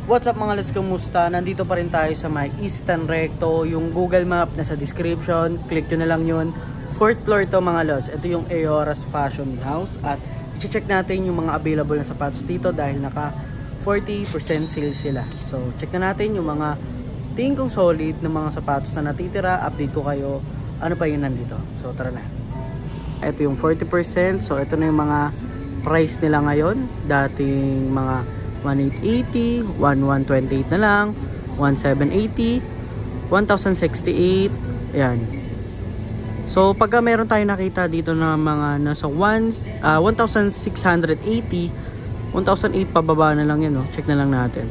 What's up mga lods, kumusta? Nandito pa rin tayo sa may Eastern Recto. Yung Google Map nasa description, click nyo na lang yun. 4th floor to mga lods. Ito yung Aoras Fashion House. At i-check natin yung mga available na sapatos dito dahil naka 40% sale sila. So check na natin yung mga tingin kong solid na mga sapatos na natitira. Update ko kayo ano pa yun nandito. So tara na. Ito yung 40%. So ito na yung mga price nila ngayon. Dating mga 1,880, 1,128 na lang, 1,780, 1,068, ayan. So pagka meron tayo nakita dito na mga nasa 1,680, 1,008 pababa na lang yan, no? Check na lang natin.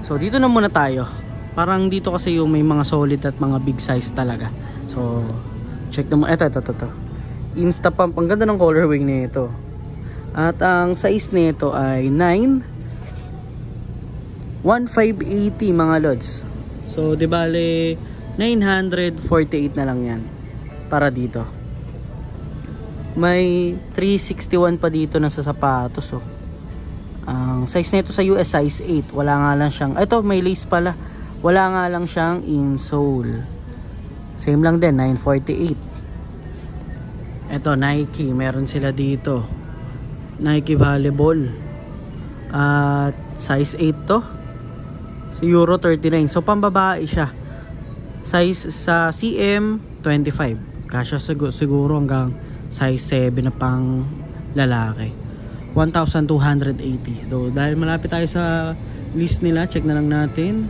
So dito na muna tayo. Parang dito kasi yung may mga solid at mga big size talaga. So check na muna. Ito. Instapump, ang ganda ng colorway nito. At ang size nito ay 9, 1,580 mga lods. So di bale 948 na lang yan para dito. May 361 pa dito na sa sapatos, oh. Ang size nito sa US size 8. Wala nga lang siyang, ito may lace pala. Wala nga lang siyang insole. Same lang din, 948. Ito Nike, meron sila dito. Nike Volleyball at size 8 to, so Euro 39. So pambabae siya, size sa CM 25, kasya siguro hanggang size 7 na pang lalaki. 1,280. So dahil malapit tayo sa list nila, check na lang natin.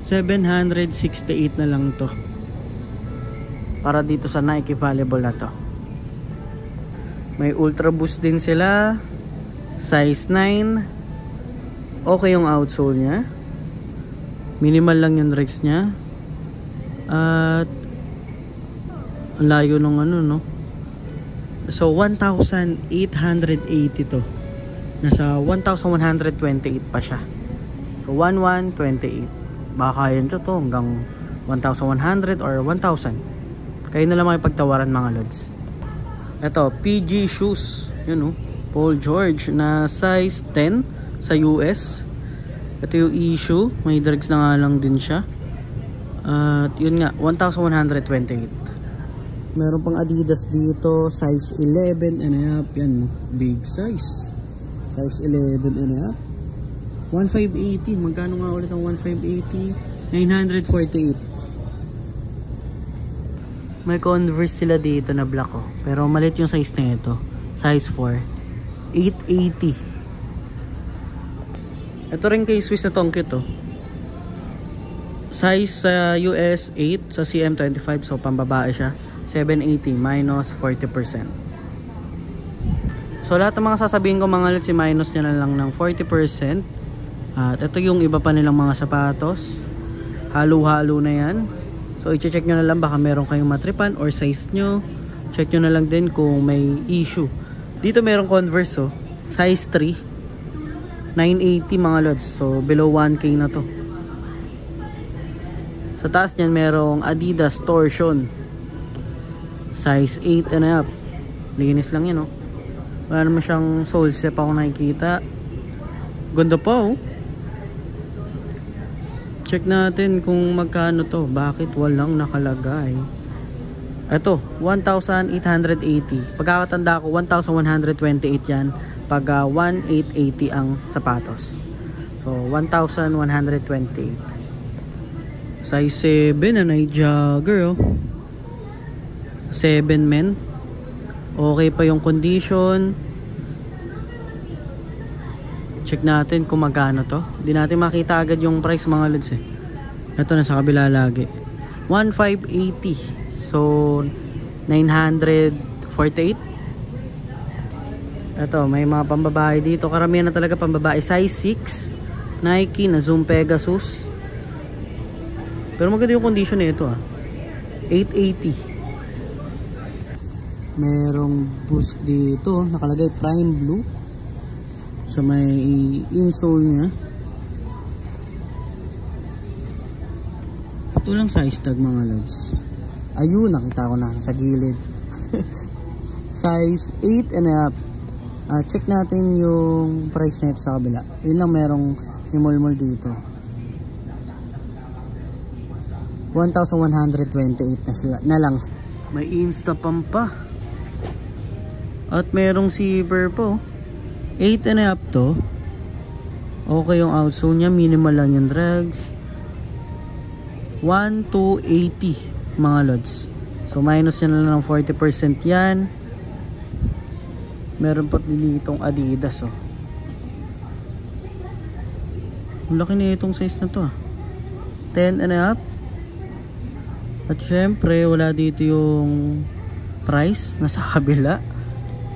768 na lang to para dito sa Nike Volleyball na to. May Ultra Boost din sila, size 9. Okay yung outsole nya, minimal lang yung regs nya. At layo ng ano, no? So 1,880 to. Nasa 1,128 pa siya. So 1,128. Baka kaya nyo to hanggang 1,100 or 1,000. Kayo na lang makipagtawaran mga lods. Ito, PG shoes, yun, oh, Paul George na size 10 sa US. Ito yung issue, may dregs na nga lang din siya. At yun nga, 1,128. Meron pang Adidas dito, size 11 and a half, yan, big size. Size 11 and a half. 1,580, magkano nga ulit ang 1,580? 948. May Converse sila dito na black, oh. Pero malit yung size na ito. Size 4. 880. Ito rin kay Swiss na tongkit, oh. Size sa US 8, sa CM 25. So pambabae siya. 780 minus 40%. So lahat ng mga sasabihin ko mga lods, si minus nyo na lang ng 40%. At ito yung iba pa nilang mga sapatos. Halo-halo na yan. So i-check nyo na lang, baka meron kayong matripan or size nyo. Check nyo na lang din kung may issue. Dito merong Converse, oh, size 3, 980 mga lods. So below 1K na to. Sa taas nyan merong Adidas Torsion, size 8 and a half. Linis lang yan, oh. Wala naman siyang sole step ako nakikita. Ganda pa, oh. Check natin kung magkano to. Bakit walang nakalagay? Ito, 1,880. Pagkakatanda ko, 1,128 yan. Pag 1,880 ang sapatos. So, 1,128. Size 7 na jogger, oh. 7 men. Okay pa yung condition. Check natin kung magkano to. Hindi natin makita agad yung price mga lods, eh. Ito na sa kabila lagi. 1,580. So 948. Ito, may mga pambabae dito. Karamihan na talaga pambabae. Size 6. Nike na Zoom Pegasus. Pero maganda yung condition nito, ah. 880. Merong boost dito. Nakalagay Prime Blue. So may insole nya. Ito lang size tag mga lods. Ayun, nakita ko na sa gilid. Size 8 and a half. Check natin yung price nito sa kabila. Yun lang merong Himol-mol dito. 1,128 na lang. May Instapam pa. At merong zipper po. 8.5 to. Okay yung outsole niya. Minimal lang yung drags. 1,280 mga lods. So minus niya na lang ng 40% yan. Meron pa ditong Adidas oh. Ang laki na itong size na to ah. 10.5. At syempre wala dito yung price. Nasa kabila.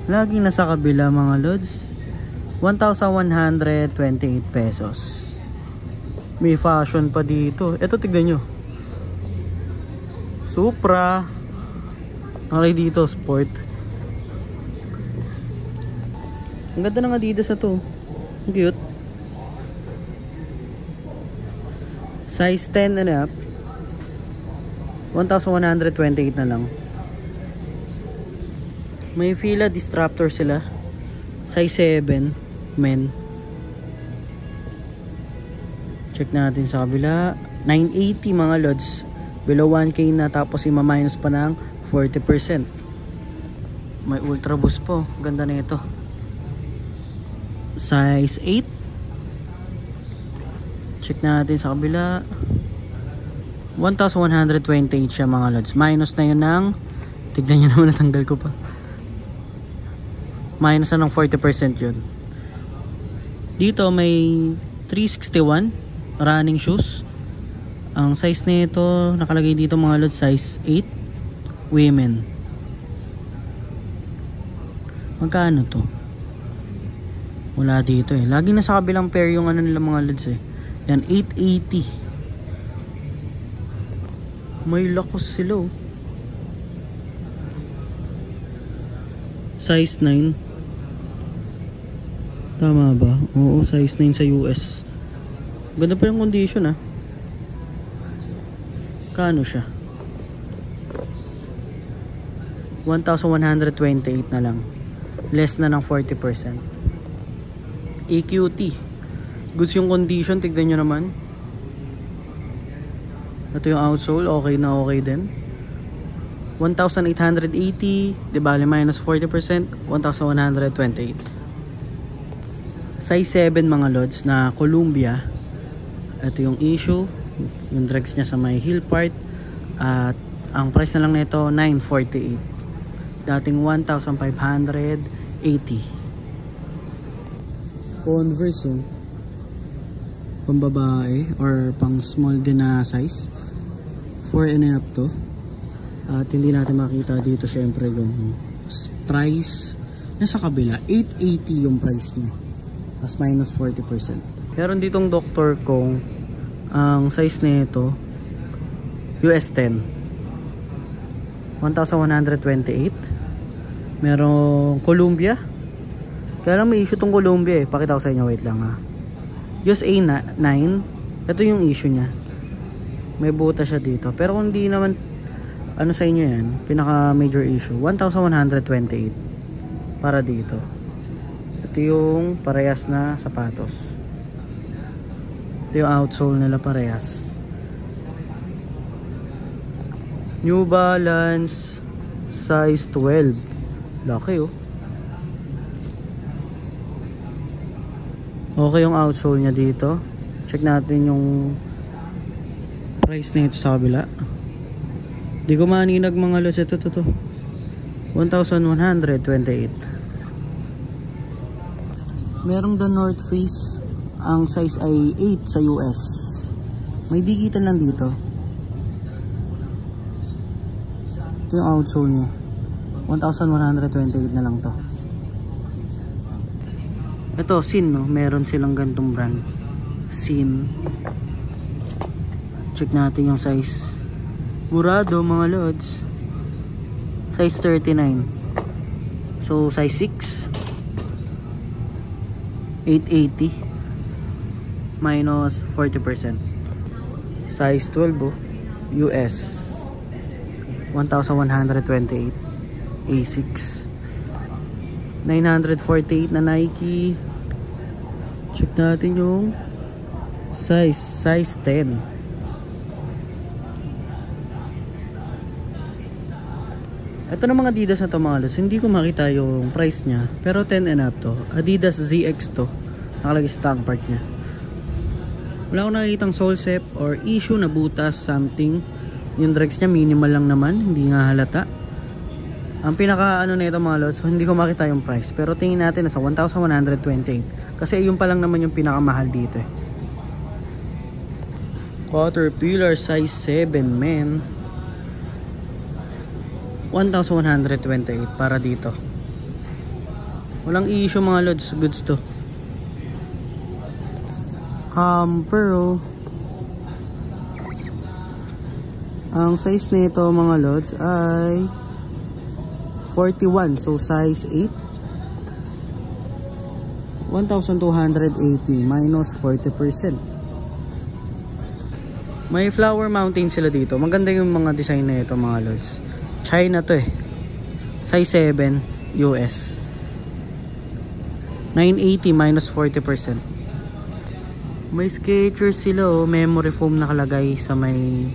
Laging nasa kabila mga lods. 1,128 pesos. May fashion pa dito. Ito tignan nyo. Supra. Okay dito sport. Ang ganda ng Adidas na to. Ang cute. Size 10.5. 1,128 na lang. May Fila Disruptor sila. Size 7 men. Check natin sa kabila. 980 mga lods. Below 1K na, tapos ima-minus pa ng 40%. May Ultra Boost po. Ganda na ito. Size 8. Check natin sa kabila. 1,128 siya mga lods. Minus na yun ng, tignan nyo naman, natanggal ko pa. Minus na ng 40% yun. Dito may 361 running shoes. Ang size nito nakalagay dito mga lods, size 8 women. Magkano to? Wala dito eh. Lagi na sa kabilang pair yung ano nila mga lods eh. Yan, 880. May lakos sila oh. Size 9. Tama ba? Oo, size 9 sa US. Ganda pa yung condition ah. Kano siya? 1,128 na lang. Less na ng 40%. EQT. Goods yung condition. Tignan nyo naman. Ito yung outsole. Okay na okay din. 1,880. Diba? Minus 40%. 1,128. Size 7 mga lods na Columbia. Ito yung issue. Yung dregs niya sa may heel part. At ang price na lang nito 948. Dating 1,580. Converse oh. Pang babae or pang small din na size. 4.5 to. At hindi natin makita dito syempre yung price. Nasa kabila 880 yung price niya. Mas minus 40%. Meron ditong Dr. Kong. Ang size nito US 10. 1,128. Merong Columbia. Kaya lang may issue tong Columbia eh. Pakita ko sa inyo, wait lang ha. USA 9. Ito yung issue niya. May buta siya dito. Pero kung di naman ano sa inyo yan, pinaka major issue 1,128 para dito. Ito yung parehas na sapatos. Ito yung outsole nila parehas. New Balance size 12. Laki oh. Okay yung outsole niya dito. Check natin yung price nito sa kabila. Di ko maninag mga los. Ito 1,128. Merong The North Face. Ang size ay 8 sa US. May digital lang dito. Ito yung outsole niya. 1,128 na lang to. Ito, Sin, no? Meron silang gantong brand. Sin. Check natin yung size. Murado, mga lods. Size 39. So, size 6. 880. Minus 40%. Size 12, oh. US. 1,128. A6. 948 na Nike. Check natin yung Size 10. Ito na mga Adidas na to mga lods. Hindi ko makita yung price niya. Pero 10 and up to. Adidas ZX to. Nakalagay sa tank part niya. Wala akong nakikitang sole sep or issue na butas something. Yung dregs niya minimal lang naman. Hindi nga halata. Ang pinaka ano na ito mga lods, hindi ko makita yung price. Pero tingin natin nasa 1,128. Kasi yung pa lang naman yung pinakamahal dito eh. Caterpillar size 7 men. 1,128 para dito. Walang issue mga lods, goods to. Pearl. Ang size nito mga lods ay 41, so size 8. 1,280 minus 40%. May flower mountain sila dito. Maganda yung mga design na ito mga lods. China to eh. Size 7 US. 980 minus 40%. May Skechers sila oh. Memory foam nakalagay sa may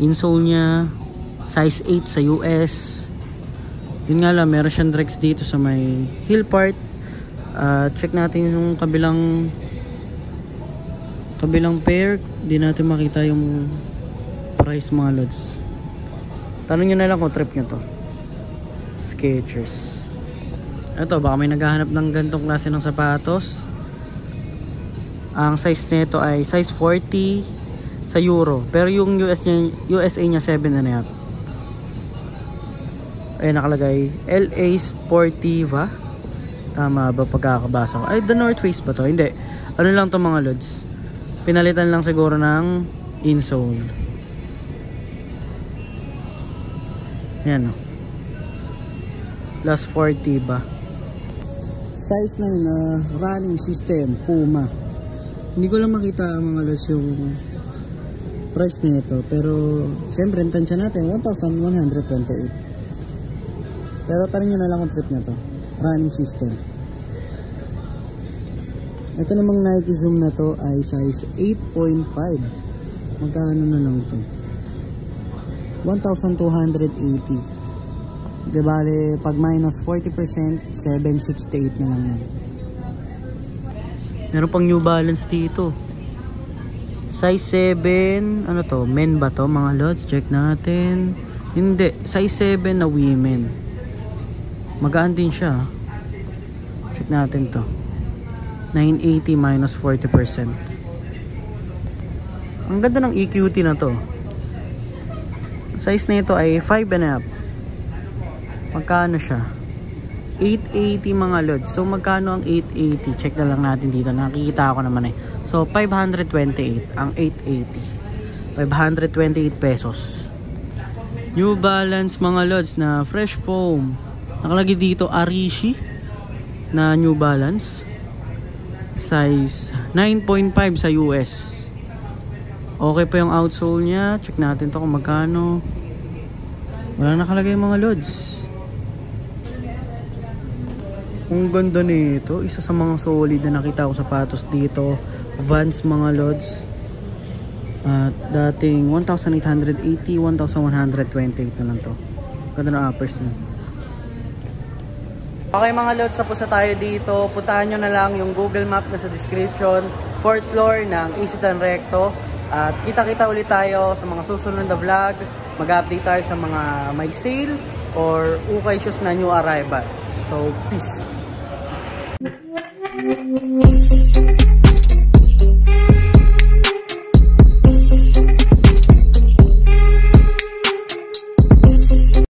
insole nya. Size 8 sa US. Yun nga lang, meron siyang dregs dito sa may heel part. Check natin yung kabilang pair. Di natin makita yung price mga lods. Tanong nyo na lang kung trip nyo to. Skechers. Ito, baka may naghahanap ng gantong klase ng sapatos. Ang size nito ay size 40 sa Euro. Pero yung USA nya 7 and a half. Ay nakalagay LA Sportiva. Tama ba pagkakabasa ko? Ay, The North Face ba to? Hindi. Ano lang to mga lods? Pinalitan lang siguro ng insole. Yan o. Plus 40 ba? Size 9 na running system. Puma. Hindi ko lang makita mga lods yung price nito. Pero syempre, tansya natin 1,128. Pero tanong nyo na lang kung trip na to. Running system. Ito namang Nike Zoom na to ay size 8.5. Magkano na lang to? 1,280. Di bale, pag minus 40%, 768 na lang yan. Meron pang New Balance dito. Size 7, ano to? Men ba to mga lods? Check natin. Hindi, size 7 na women. Magaan din siya. Check natin to. 980 minus 40%. Ang ganda ng EQT na to. Size nito ay 5 and a half. Magkano siya? 880 mga lods. So magkano ang 880? Check na lang natin dito. Nakikita ko naman eh. So 528 ang 880. 528 pesos. New Balance mga lods na fresh foam. Nakalagay dito Arishi na New Balance. Size 9.5 sa US. Okay pa yung outsole nya. Check natin to kung magkano. Wala nakalagay mga lods. Ang ganda nito. Isa sa mga solid na nakita ko sapatos dito. Vans mga lods. At dating 1,880, 1,128 na lang to. Ganda na uppers niya. Okay mga lods, tapos na tayo dito. Puntahan nyo na lang yung Google Map na sa description. 4th floor ng Isetan Recto. At kita-kita ulit tayo sa mga susunod na vlog. Mag-update tayo sa mga may sale or ukay shoes na new arrival. So, peace!